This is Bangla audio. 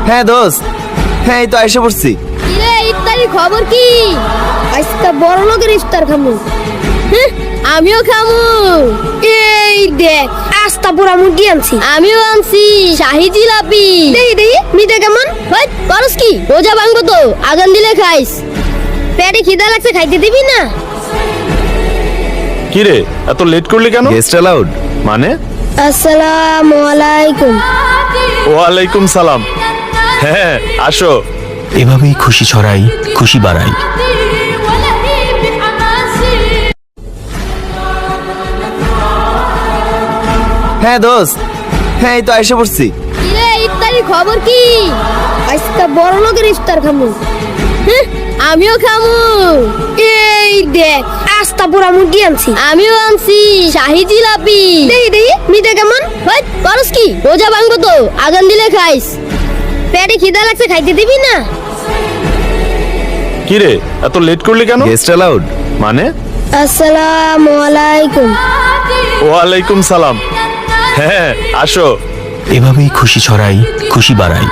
হ্যাঁ দোস্ত, হ্যাঁ এই তো এসে পড়ছি। কিরে ইফতারি খবর কি? আজকে বড় লোকের ইফতার খামু। আমিও খামু। এই দেখ আস্তা পুরা মুরগি আনছি। আমিও আনছি শাহি জিলাপি। দেখি দেখি মিঠা কেমন? ভাই করস কি? রোজা ভাঙবো তো, আগান দিলে খাইস। পেটে খিদা লাগছে, খাইতে দিবি না? কি রে এত লেট করলি কেন? গেস্ট অ্যালাউড মানে? আসসালামু আলাইকুম। ওয়ালাইকুম সালাম। হ্যাঁ আসো। এভাবেই খুশি ছড়াই, খুশি বাড়াই। হ্যাঁ দোস্ত, হ্যাঁ এই তো এসে পড়ছি। কিরে ইফতারি খবর কি? আজকে বড় লোকের ইফতার খামু। আমিও খামু। এই দেখ আস্তা পুরা মুরগি আনছি। আমিও আনছি শাহি জিলাপি। দেখি দেখি মিঠা কেমন? ভাই করস কি? রোজা ভাঙবো তো, আগান দিলে খাইস। পেটে খিদা লাগছে, খাইতে দিবি না? কি রে এত লেট করলি কেন? গেস্ট অ্যালাউড মানে? আসসালামু আলাইকুম। ওয়ালাইকুম সালাম। হ্যাঁ আসো। এভাবেই খুশি ছড়াই, খুশি বাড়াই।